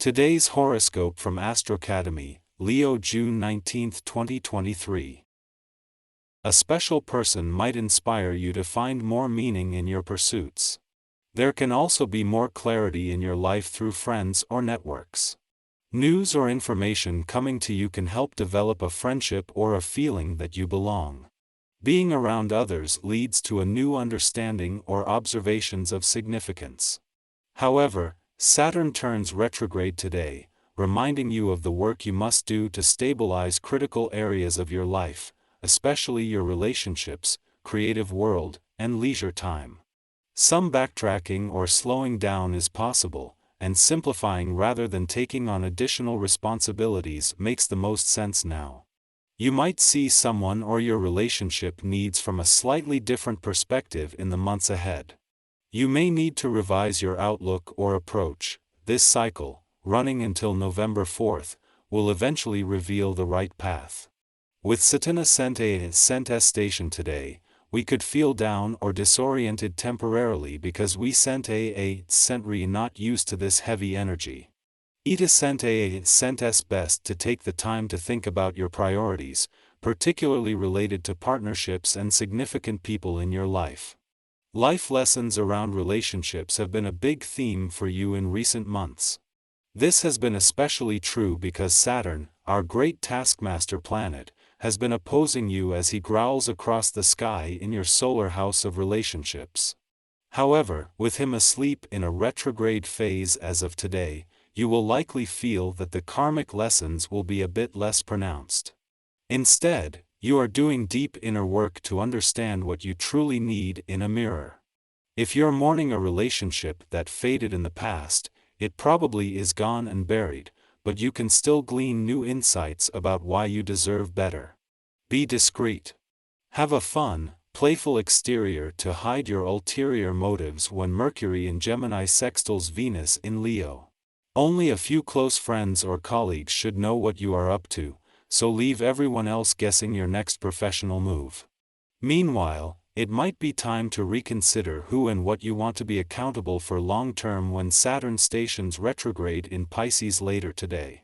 Today's horoscope from AstroCademy, Leo, June 19, 2023. A special person might inspire you to find more meaning in your pursuits. There can also be more clarity in your life through friends or networks. News or information coming to you can help develop a friendship or a feeling that you belong. Being around others leads to a new understanding or observations of significance. However, Saturn turns retrograde today, reminding you of the work you must do to stabilize critical areas of your life, especially your relationships, creative world, and leisure time. Some backtracking or slowing down is possible, and simplifying rather than taking on additional responsibilities makes the most sense now. You might see someone or your relationship needs from a slightly different perspective in the months ahead. You may need to revise your outlook or approach. This cycle, running until November 4th, will eventually reveal the right path. With Saturn ascent station today, we could feel down or disoriented temporarily because we sent not used to this heavy energy. It is best to take the time to think about your priorities, particularly related to partnerships and significant people in your life. Life lessons around relationships have been a big theme for you in recent months. This has been especially true because Saturn, our great taskmaster planet, has been opposing you as he growls across the sky in your solar house of relationships. However, with him asleep in a retrograde phase as of today, you will likely feel that the karmic lessons will be a bit less pronounced. Instead, you are doing deep inner work to understand what you truly need in a mirror. If you're mourning a relationship that faded in the past, it probably is gone and buried, but you can still glean new insights about why you deserve better. Be discreet. Have a fun, playful exterior to hide your ulterior motives when Mercury in Gemini sextiles Venus in Leo. Only a few close friends or colleagues should know what you are up to, so leave everyone else guessing your next professional move. Meanwhile, it might be time to reconsider who and what you want to be accountable for long-term when Saturn stations retrograde in Pisces later today.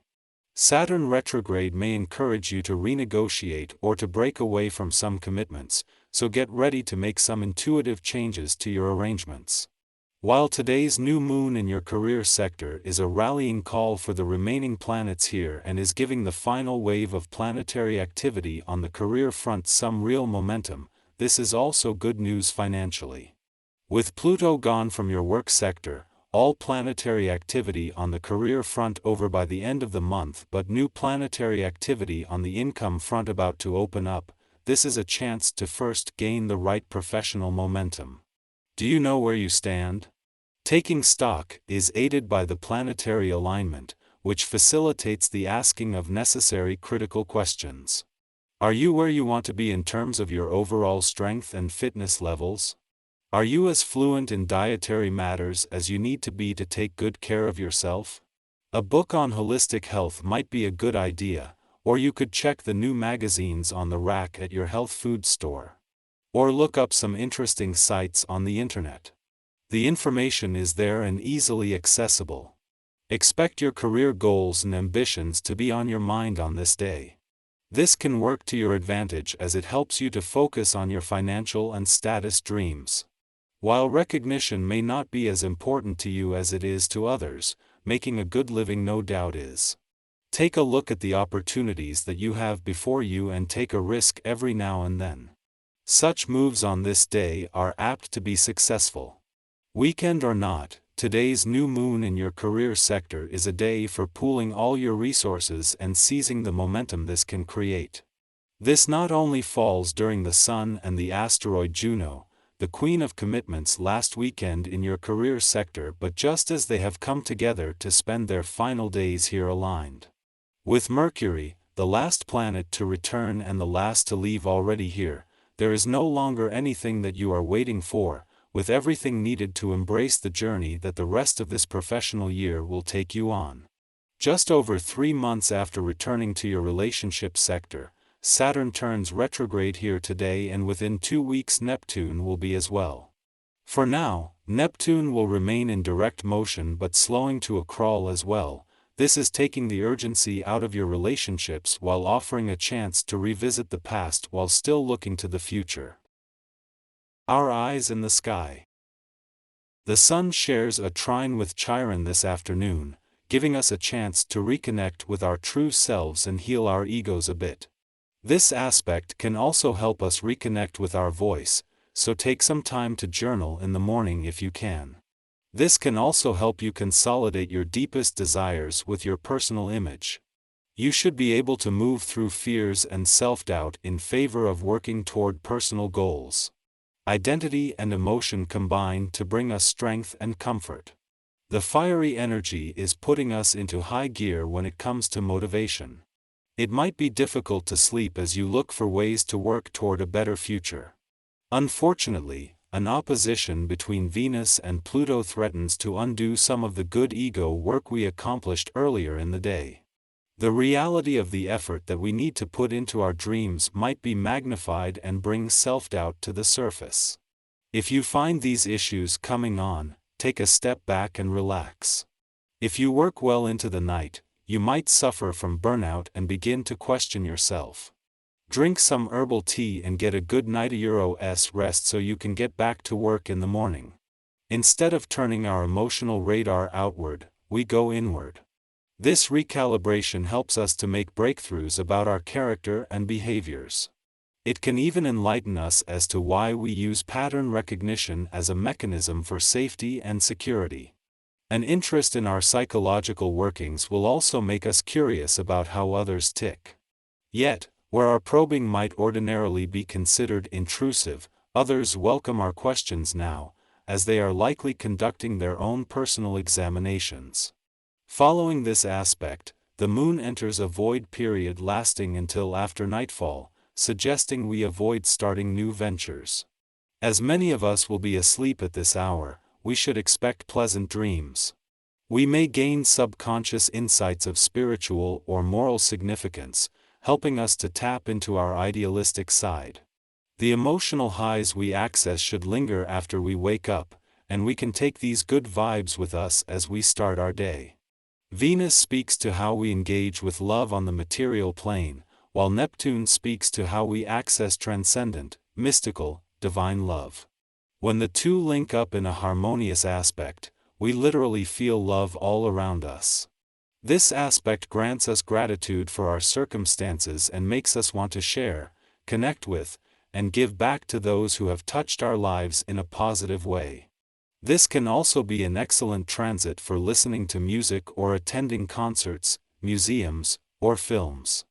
Saturn retrograde may encourage you to renegotiate or to break away from some commitments, so get ready to make some intuitive changes to your arrangements. While today's new moon in your career sector is a rallying call for the remaining planets here and is giving the final wave of planetary activity on the career front some real momentum, this is also good news financially. With Pluto gone from your work sector, all planetary activity on the career front over by the end of the month but new planetary activity on the income front about to open up, this is a chance to first gain the right professional momentum. Do you know where you stand? Taking stock is aided by the planetary alignment, which facilitates the asking of necessary critical questions. Are you where you want to be in terms of your overall strength and fitness levels? Are you as fluent in dietary matters as you need to be to take good care of yourself? A book on holistic health might be a good idea, or you could check the new magazines on the rack at your health food store. Or look up some interesting sites on the internet. The information is there and easily accessible. Expect your career goals and ambitions to be on your mind on this day. This can work to your advantage as it helps you to focus on your financial and status dreams. While recognition may not be as important to you as it is to others, making a good living no doubt is. Take a look at the opportunities that you have before you and take a risk every now and then. Such moves on this day are apt to be successful. Weekend or not, today's new moon in your career sector is a day for pooling all your resources and seizing the momentum this can create. This not only falls during the Sun and the asteroid Juno, the queen of commitments last weekend in your career sector, but just as they have come together to spend their final days here aligned. With Mercury, the last planet to return and the last to leave already here, there is no longer anything that you are waiting for, with everything needed to embrace the journey that the rest of this professional year will take you on. Just over 3 months after returning to your relationship sector, Saturn turns retrograde here today, and within 2 weeks Neptune will be as well. For now, Neptune will remain in direct motion but slowing to a crawl as well. This is taking the urgency out of your relationships while offering a chance to revisit the past while still looking to the future. Our eyes in the sky. The Sun shares a trine with Chiron this afternoon, giving us a chance to reconnect with our true selves and heal our egos a bit. This aspect can also help us reconnect with our voice, so take some time to journal in the morning if you can. This can also help you consolidate your deepest desires with your personal image. You should be able to move through fears and self-doubt in favor of working toward personal goals. Identity and emotion combine to bring us strength and comfort. The fiery energy is putting us into high gear when it comes to motivation. It might be difficult to sleep as you look for ways to work toward a better future. Unfortunately, an opposition between Venus and Pluto threatens to undo some of the good ego work we accomplished earlier in the day. The reality of the effort that we need to put into our dreams might be magnified and bring self-doubt to the surface. If you find these issues coming on, take a step back and relax. If you work well into the night, you might suffer from burnout and begin to question yourself. Drink some herbal tea and get a good night's rest so you can get back to work in the morning. Instead of turning our emotional radar outward, we go inward. This recalibration helps us to make breakthroughs about our character and behaviors. It can even enlighten us as to why we use pattern recognition as a mechanism for safety and security. An interest in our psychological workings will also make us curious about how others tick. Yet, where our probing might ordinarily be considered intrusive, others welcome our questions now, as they are likely conducting their own personal examinations. Following this aspect, the Moon enters a void period lasting until after nightfall, suggesting we avoid starting new ventures. As many of us will be asleep at this hour, we should expect pleasant dreams. We may gain subconscious insights of spiritual or moral significance, helping us to tap into our idealistic side. The emotional highs we access should linger after we wake up, and we can take these good vibes with us as we start our day. Venus speaks to how we engage with love on the material plane, while Neptune speaks to how we access transcendent, mystical, divine love. When the two link up in a harmonious aspect, we literally feel love all around us. This aspect grants us gratitude for our circumstances and makes us want to share, connect with, and give back to those who have touched our lives in a positive way. This can also be an excellent transit for listening to music or attending concerts, museums, or films.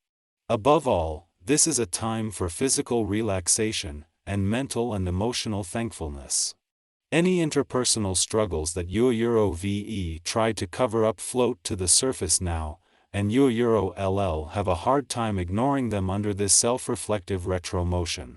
Above all, this is a time for physical relaxation and mental and emotional thankfulness. Any interpersonal struggles that UEUROVE tried to cover up float to the surface now, and UEUROLL have a hard time ignoring them under this self-reflective retro motion.